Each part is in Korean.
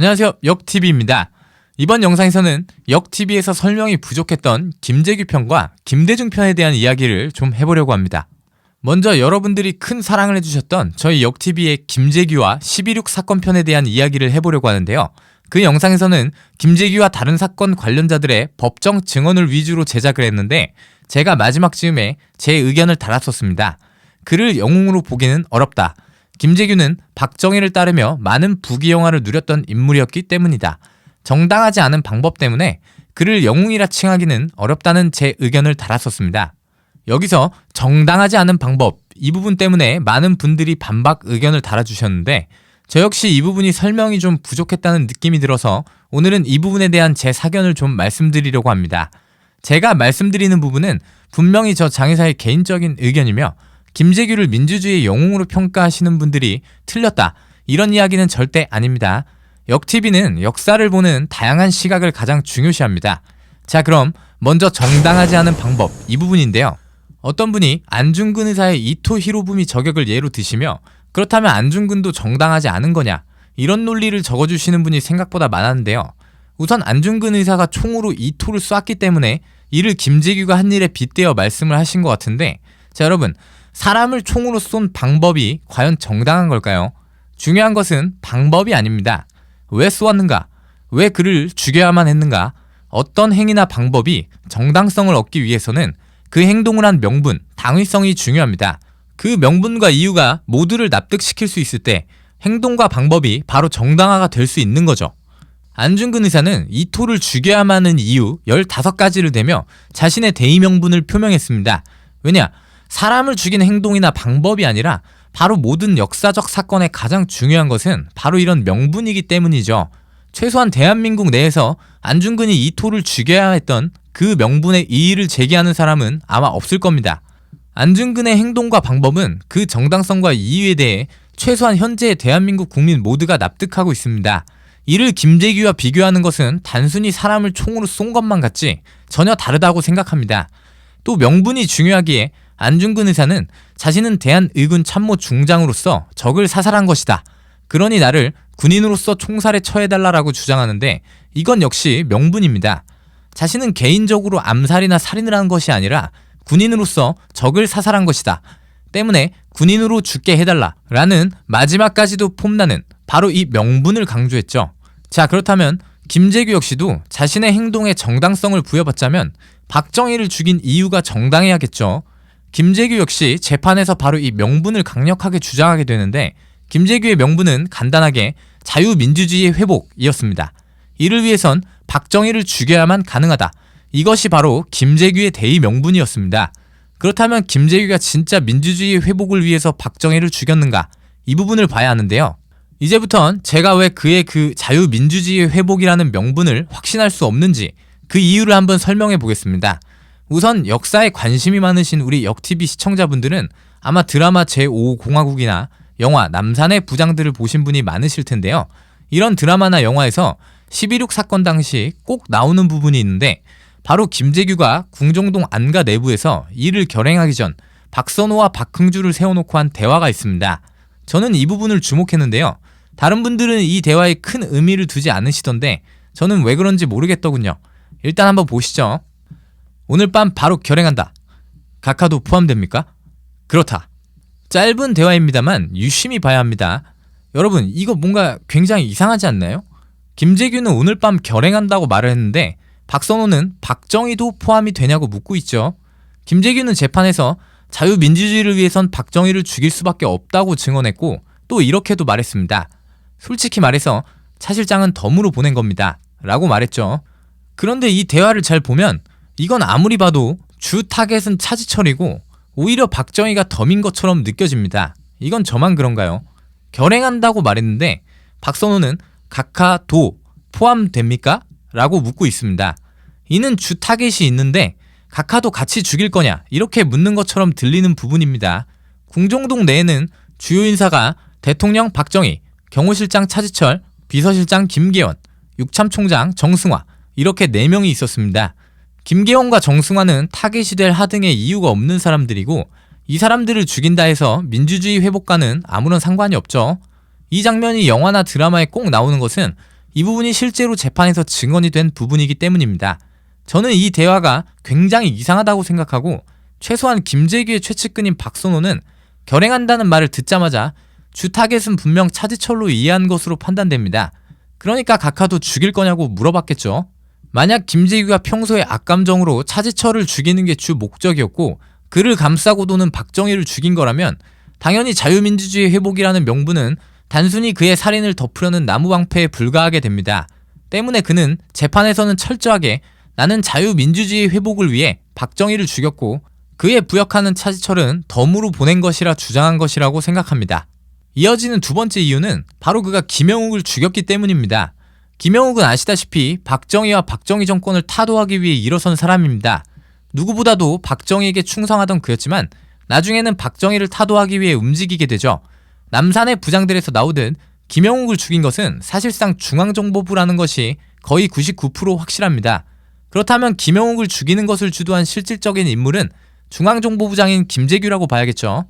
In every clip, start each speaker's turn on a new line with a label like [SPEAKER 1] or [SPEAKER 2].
[SPEAKER 1] 안녕하세요, 역TV입니다. 이번 영상에서는 역TV에서 설명이 부족했던 김재규 편과 김대중 편에 대한 이야기를 좀 해보려고 합니다. 먼저 여러분들이 큰 사랑을 해주셨던 저희 역TV의 김재규와 12.6 사건 편에 대한 이야기를 해보려고 하는데요. 그 영상에서는 김재규와 다른 사건 관련자들의 법정 증언을 위주로 제작을 했는데 제가 마지막 즈음에 제 의견을 달았었습니다. 그를 영웅으로 보기는 어렵다. 김재규는 박정희를 따르며 많은 부귀영화를 누렸던 인물이었기 때문이다. 정당하지 않은 방법 때문에 그를 영웅이라 칭하기는 어렵다는 제 의견을 달았었습니다. 여기서 정당하지 않은 방법, 이 부분 때문에 많은 분들이 반박 의견을 달아주셨는데 저 역시 이 부분이 설명이 좀 부족했다는 느낌이 들어서 오늘은 이 부분에 대한 제 사견을 좀 말씀드리려고 합니다. 제가 말씀드리는 부분은 분명히 저 장의사의 개인적인 의견이며 김재규를 민주주의의 영웅으로 평가하시는 분들이 틀렸다, 이런 이야기는 절대 아닙니다. 역TV는 역사를 보는 다양한 시각을 가장 중요시합니다. 자, 그럼 먼저 정당하지 않은 방법, 이 부분인데요. 어떤 분이 안중근 의사의 이토 히로부미 저격을 예로 드시며 그렇다면 안중근도 정당하지 않은 거냐, 이런 논리를 적어주시는 분이 생각보다 많았는데요. 우선 안중근 의사가 총으로 이토를 쐈기 때문에 이를 김재규가 한 일에 빗대어 말씀을 하신 것 같은데, 자, 여러분, 사람을 총으로 쏜 방법이 과연 정당한 걸까요? 중요한 것은 방법이 아닙니다. 왜 쏘았는가? 왜 그를 죽여야만 했는가? 어떤 행위나 방법이 정당성을 얻기 위해서는 그 행동을 한 명분, 당위성이 중요합니다. 그 명분과 이유가 모두를 납득시킬 수 있을 때 행동과 방법이 바로 정당화가 될 수 있는 거죠. 안중근 의사는 이토를 죽여야만 하는 이유 15가지를 대며 자신의 대의 명분을 표명했습니다. 왜냐? 사람을 죽인 행동이나 방법이 아니라 바로 모든 역사적 사건의 가장 중요한 것은 바로 이런 명분이기 때문이죠. 최소한 대한민국 내에서 안중근이 이토를 죽여야 했던 그 명분의 이의를 제기하는 사람은 아마 없을 겁니다. 안중근의 행동과 방법은 그 정당성과 이유에 대해 최소한 현재의 대한민국 국민 모두가 납득하고 있습니다. 이를 김재규와 비교하는 것은 단순히 사람을 총으로 쏜 것만 같지 전혀 다르다고 생각합니다. 또 명분이 중요하기에 안중근 의사는 자신은 대한의군 참모 중장으로서 적을 사살한 것이다. 그러니 나를 군인으로서 총살에 처해달라고 주장하는데 이건 역시 명분입니다. 자신은 개인적으로 암살이나 살인을 한 것이 아니라 군인으로서 적을 사살한 것이다. 때문에 군인으로 죽게 해달라라는 마지막까지도 폼나는 바로 이 명분을 강조했죠. 자, 그렇다면 김재규 역시도 자신의 행동에 정당성을 부여받자면 박정희를 죽인 이유가 정당해야겠죠. 김재규 역시 재판에서 바로 이 명분을 강력하게 주장하게 되는데 김재규의 명분은 간단하게 자유민주주의의 회복이었습니다. 이를 위해선 박정희를 죽여야만 가능하다. 이것이 바로 김재규의 대의 명분이었습니다. 그렇다면 김재규가 진짜 민주주의의 회복을 위해서 박정희를 죽였는가? 이 부분을 봐야 하는데요. 이제부턴 제가 왜 그의 그 자유민주주의의 회복이라는 명분을 확신할 수 없는지 그 이유를 한번 설명해 보겠습니다. 우선 역사에 관심이 많으신 우리 역TV 시청자분들은 아마 드라마 제5공화국이나 영화 남산의 부장들을 보신 분이 많으실 텐데요. 이런 드라마나 영화에서 12.6 사건 당시 꼭 나오는 부분이 있는데 바로 김재규가 궁정동 안가 내부에서 이를 결행하기 전 박선호와 박흥주를 세워놓고 한 대화가 있습니다. 저는 이 부분을 주목했는데요. 다른 분들은 이 대화에 큰 의미를 두지 않으시던데 저는 왜 그런지 모르겠더군요. 일단 한번 보시죠. 오늘 밤 바로 결행한다. 각하도 포함됩니까? 그렇다. 짧은 대화입니다만 유심히 봐야 합니다. 여러분, 이거 뭔가 굉장히 이상하지 않나요? 김재규는 오늘 밤 결행한다고 말을 했는데 박선호는 박정희도 포함이 되냐고 묻고 있죠. 김재규는 재판에서 자유민주주의를 위해선 박정희를 죽일 수밖에 없다고 증언했고 또 이렇게도 말했습니다. 솔직히 말해서 차 실장은 덤으로 보낸 겁니다. 라고 말했죠. 그런데 이 대화를 잘 보면 이건 아무리 봐도 주 타겟은 차지철이고 오히려 박정희가 덤인 것처럼 느껴집니다. 이건 저만 그런가요? 결행한다고 말했는데 박선호는 각하도 포함됩니까? 라고 묻고 있습니다. 이는 주 타겟이 있는데 각하도 같이 죽일 거냐, 이렇게 묻는 것처럼 들리는 부분입니다. 궁정동 내에는 주요 인사가 대통령 박정희, 경호실장 차지철, 비서실장 김계원, 육참총장 정승화, 이렇게 4명이 있었습니다. 김계원과 정승화는 타겟이 될 하등의 이유가 없는 사람들이고 이 사람들을 죽인다 해서 민주주의 회복과는 아무런 상관이 없죠. 이 장면이 영화나 드라마에 꼭 나오는 것은 이 부분이 실제로 재판에서 증언이 된 부분이기 때문입니다. 저는 이 대화가 굉장히 이상하다고 생각하고 최소한 김재규의 최측근인 박선호는 결행한다는 말을 듣자마자 주 타겟은 분명 차지철로 이해한 것으로 판단됩니다. 그러니까 각하도 죽일 거냐고 물어봤겠죠. 만약 김재규가 평소에 악감정으로 차지철을 죽이는 게 주 목적이었고 그를 감싸고 도는 박정희를 죽인 거라면 당연히 자유민주주의 회복이라는 명분은 단순히 그의 살인을 덮으려는 나무방패에 불과하게 됩니다. 때문에 그는 재판에서는 철저하게 나는 자유민주주의 회복을 위해 박정희를 죽였고 그에 부역하는 차지철은 덤으로 보낸 것이라 주장한 것이라고 생각합니다. 이어지는 두 번째 이유는 바로 그가 김영욱을 죽였기 때문입니다. 김영욱은 아시다시피 박정희와 박정희 정권을 타도하기 위해 일어선 사람입니다. 누구보다도 박정희에게 충성하던 그였지만 나중에는 박정희를 타도하기 위해 움직이게 되죠. 남산의 부장들에서 나오듯 김영욱을 죽인 것은 사실상 중앙정보부라는 것이 거의 99% 확실합니다. 그렇다면 김영욱을 죽이는 것을 주도한 실질적인 인물은 중앙정보부장인 김재규라고 봐야겠죠.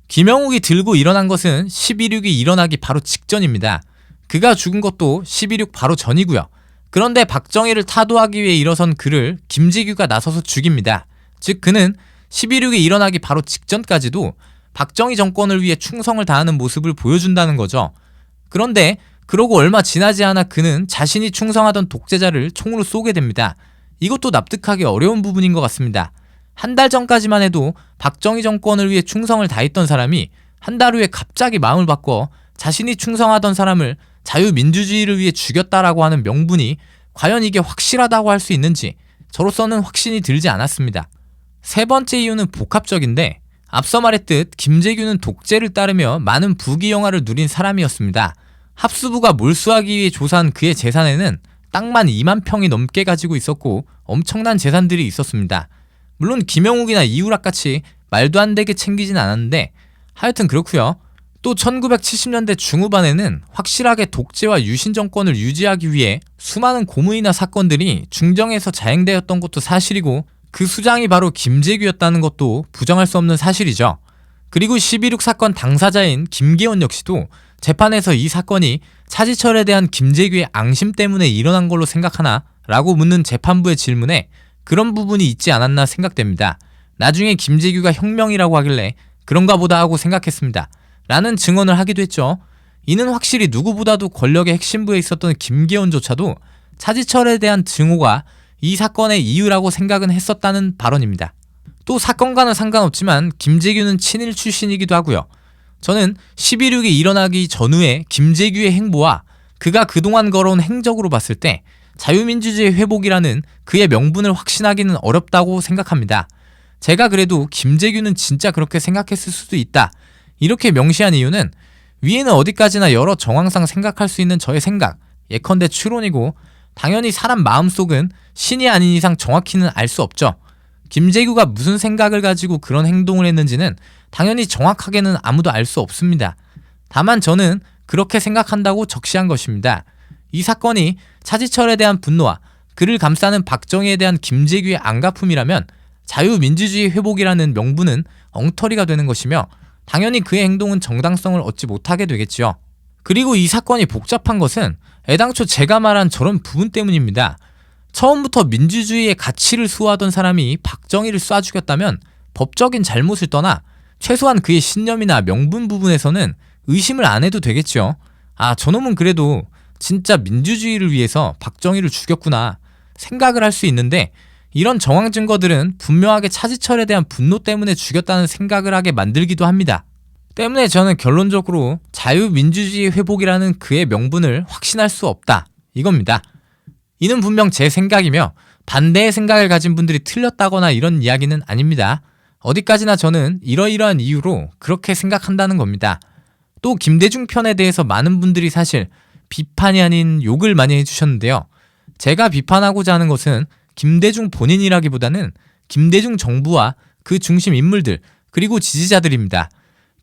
[SPEAKER 1] 김영욱이 들고 일어난 것은 11.6이 일어나기 바로 직전입니다. 그가 죽은 것도 11.6 바로 전이고요. 그런데 박정희를 타도하기 위해 일어선 그를 김재규가 나서서 죽입니다. 즉 그는 11.6이 일어나기 바로 직전까지도 박정희 정권을 위해 충성을 다하는 모습을 보여준다는 거죠. 그런데 그러고 얼마 지나지 않아 그는 자신이 충성하던 독재자를 총으로 쏘게 됩니다. 이것도 납득하기 어려운 부분인 것 같습니다. 한 달 전까지만 해도 박정희 정권을 위해 충성을 다했던 사람이 한 달 후에 갑자기 마음을 바꿔 자신이 충성하던 사람을 자유민주주의를 위해 죽였다라고 하는 명분이 과연 이게 확실하다고 할 수 있는지 저로서는 확신이 들지 않았습니다. 세 번째 이유는 복합적인데 앞서 말했듯 김재규는 독재를 따르며 많은 부귀영화를 누린 사람이었습니다. 합수부가 몰수하기 위해 조사한 그의 재산에는 땅만 2만 평이 넘게 가지고 있었고 엄청난 재산들이 있었습니다. 물론 김영욱이나 이우락같이 말도 안 되게 챙기진 않았는데 하여튼 그렇고요. 또 1970년대 중후반에는 확실하게 독재와 유신 정권을 유지하기 위해 수많은 고문이나 사건들이 중정에서 자행되었던 것도 사실이고 그 수장이 바로 김재규였다는 것도 부정할 수 없는 사실이죠. 그리고 11.6 사건 당사자인 김계원 역시도 재판에서 이 사건이 차지철에 대한 김재규의 앙심 때문에 일어난 걸로 생각하나? 라고 묻는 재판부의 질문에 그런 부분이 있지 않았나 생각됩니다. 나중에 김재규가 혁명이라고 하길래 그런가 보다 하고 생각했습니다. 라는 증언을 하기도 했죠. 이는 확실히 누구보다도 권력의 핵심부에 있었던 김계원조차도 차지철에 대한 증오가 이 사건의 이유라고 생각은 했었다는 발언입니다. 또 사건과는 상관없지만 김재규는 친일 출신이기도 하고요. 저는 11.6이 일어나기 전후의 김재규의 행보와 그가 그동안 걸어온 행적으로 봤을 때 자유민주주의 회복이라는 그의 명분을 확신하기는 어렵다고 생각합니다. 제가 그래도 김재규는 진짜 그렇게 생각했을 수도 있다. 이렇게 명시한 이유는 위에는 어디까지나 여러 정황상 생각할 수 있는 저의 생각, 예컨대 추론이고 당연히 사람 마음속은 신이 아닌 이상 정확히는 알 수 없죠. 김재규가 무슨 생각을 가지고 그런 행동을 했는지는 당연히 정확하게는 아무도 알 수 없습니다. 다만 저는 그렇게 생각한다고 적시한 것입니다. 이 사건이 차지철에 대한 분노와 그를 감싸는 박정희에 대한 김재규의 안갚음이라면 자유민주주의 회복이라는 명분은 엉터리가 되는 것이며 당연히 그의 행동은 정당성을 얻지 못하게 되겠지요. 그리고 이 사건이 복잡한 것은 애당초 제가 말한 저런 부분 때문입니다. 처음부터 민주주의의 가치를 수호하던 사람이 박정희를 쏴 죽였다면 법적인 잘못을 떠나 최소한 그의 신념이나 명분 부분에서는 의심을 안 해도 되겠죠. 아, 저놈은 그래도 진짜 민주주의를 위해서 박정희를 죽였구나 생각을 할 수 있는데 이런 정황 증거들은 분명하게 차지철에 대한 분노 때문에 죽였다는 생각을 하게 만들기도 합니다. 때문에 저는 결론적으로 자유민주주의 회복이라는 그의 명분을 확신할 수 없다 이겁니다. 이는 분명 제 생각이며 반대의 생각을 가진 분들이 틀렸다거나 이런 이야기는 아닙니다. 어디까지나 저는 이러이러한 이유로 그렇게 생각한다는 겁니다. 또 김대중 편에 대해서 많은 분들이 사실 비판이 아닌 욕을 많이 해주셨는데요. 제가 비판하고자 하는 것은 김대중 본인이라기보다는 김대중 정부와 그 중심 인물들 그리고 지지자들입니다.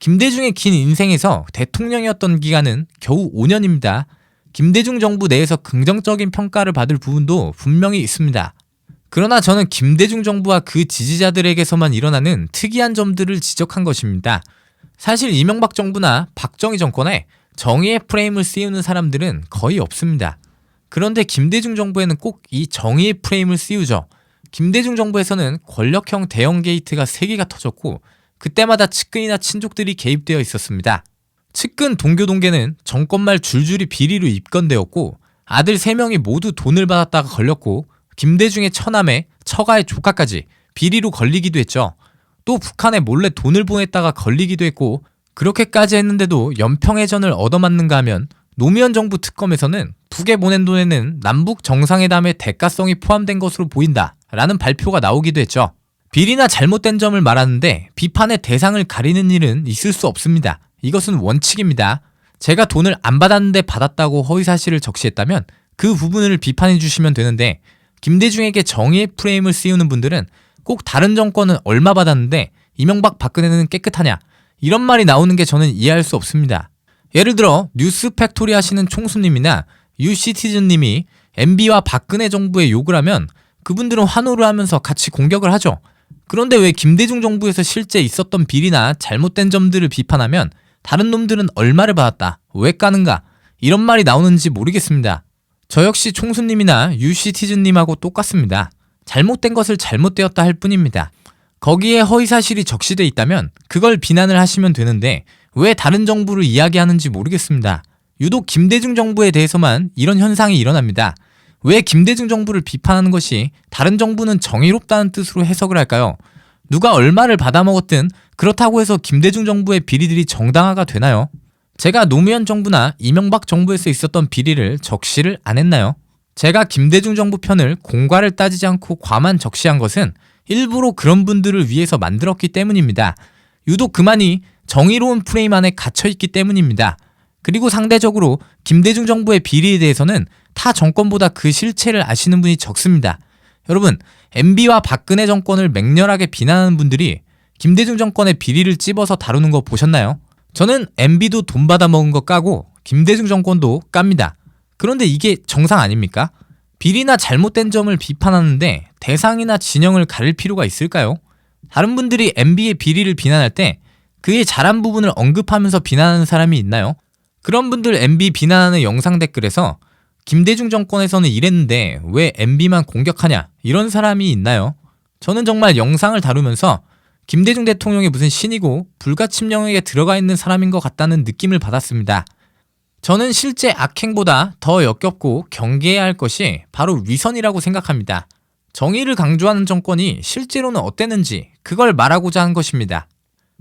[SPEAKER 1] 김대중의 긴 인생에서 대통령이었던 기간은 겨우 5년입니다. 김대중 정부 내에서 긍정적인 평가를 받을 부분도 분명히 있습니다. 그러나 저는 김대중 정부와 그 지지자들에게서만 일어나는 특이한 점들을 지적한 것입니다. 사실 이명박 정부나 박정희 정권에 정의의 프레임을 씌우는 사람들은 거의 없습니다. 그런데 김대중 정부에는 꼭 이 정의의 프레임을 씌우죠. 김대중 정부에서는 권력형 대형 게이트가 3개가 터졌고 그때마다 측근이나 친족들이 개입되어 있었습니다. 측근 동교동계는 정권 말 줄줄이 비리로 입건되었고 아들 3명이 모두 돈을 받았다가 걸렸고 김대중의 처남에 처가의 조카까지 비리로 걸리기도 했죠. 또 북한에 몰래 돈을 보냈다가 걸리기도 했고 그렇게까지 했는데도 연평해전을 얻어맞는가 하면 노무현 정부 특검에서는 북에 보낸 돈에는 남북 정상회담의 대가성이 포함된 것으로 보인다 라는 발표가 나오기도 했죠. 비리나 잘못된 점을 말하는데 비판의 대상을 가리는 일은 있을 수 없습니다. 이것은 원칙입니다. 제가 돈을 안 받았는데 받았다고 허위사실을 적시했다면 그 부분을 비판해 주시면 되는데 김대중에게 정의의 프레임을 씌우는 분들은 꼭 다른 정권은 얼마 받았는데 이명박 박근혜는 깨끗하냐 이런 말이 나오는 게 저는 이해할 수 없습니다. 예를 들어 뉴스 팩토리 하시는 총수님이나 유시티즌님이 MB와 박근혜 정부에 욕을 하면 그분들은 환호를 하면서 같이 공격을 하죠. 그런데 왜 김대중 정부에서 실제 있었던 비리나 잘못된 점들을 비판하면 다른 놈들은 얼마를 받았다, 왜 까는가 이런 말이 나오는지 모르겠습니다. 저 역시 총수님이나 유시티즌님하고 똑같습니다. 잘못된 것을 잘못되었다 할 뿐입니다. 거기에 허위사실이 적시돼 있다면 그걸 비난을 하시면 되는데 왜 다른 정부를 이야기하는지 모르겠습니다. 유독 김대중 정부에 대해서만 이런 현상이 일어납니다. 왜 김대중 정부를 비판하는 것이 다른 정부는 정의롭다는 뜻으로 해석을 할까요? 누가 얼마를 받아먹었든 그렇다고 해서 김대중 정부의 비리들이 정당화가 되나요? 제가 노무현 정부나 이명박 정부에서 있었던 비리를 적시를 안 했나요? 제가 김대중 정부 편을 공과를 따지지 않고 과만 적시한 것은 일부러 그런 분들을 위해서 만들었기 때문입니다. 유독 그만이 정의로운 프레임 안에 갇혀있기 때문입니다. 그리고 상대적으로 김대중 정부의 비리에 대해서는 타 정권보다 그 실체를 아시는 분이 적습니다. 여러분, MB와 박근혜 정권을 맹렬하게 비난하는 분들이 김대중 정권의 비리를 찝어서 다루는 거 보셨나요? 저는 MB도 돈 받아 먹은 거 까고 김대중 정권도 깝니다. 그런데 이게 정상 아닙니까? 비리나 잘못된 점을 비판하는데 대상이나 진영을 가릴 필요가 있을까요? 다른 분들이 MB의 비리를 비난할 때 그의 잘한 부분을 언급하면서 비난하는 사람이 있나요? 그런 분들 MB 비난하는 영상 댓글에서 김대중 정권에서는 이랬는데 왜 MB만 공격하냐 이런 사람이 있나요? 저는 정말 영상을 다루면서 김대중 대통령이 무슨 신이고 불가침 영역에 들어가 있는 사람인 것 같다는 느낌을 받았습니다. 저는 실제 악행보다 더 역겹고 경계해야 할 것이 바로 위선이라고 생각합니다. 정의를 강조하는 정권이 실제로는 어땠는지 그걸 말하고자 한 것입니다.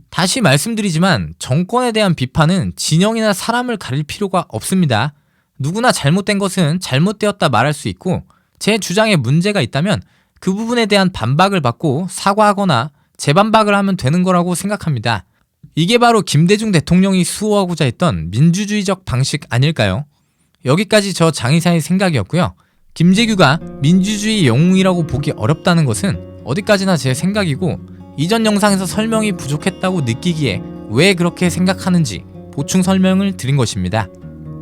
[SPEAKER 1] 다시 말씀드리지만 정권에 대한 비판은 진영이나 사람을 가릴 필요가 없습니다. 누구나 잘못된 것은 잘못되었다 말할 수 있고 제 주장에 문제가 있다면 그 부분에 대한 반박을 받고 사과하거나 재반박을 하면 되는 거라고 생각합니다. 이게 바로 김대중 대통령이 수호하고자 했던 민주주의적 방식 아닐까요? 여기까지 저 장의사의 생각이었고요. 김재규가 민주주의 영웅이라고 보기 어렵다는 것은 어디까지나 제 생각이고 이전 영상에서 설명이 부족했다고 느끼기에 왜 그렇게 생각하는지 보충 설명을 드린 것입니다.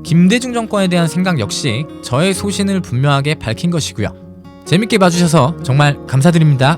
[SPEAKER 1] 김대중 정권에 대한 생각 역시 저의 소신을 분명하게 밝힌 것이고요. 재밌게 봐주셔서 정말 감사드립니다.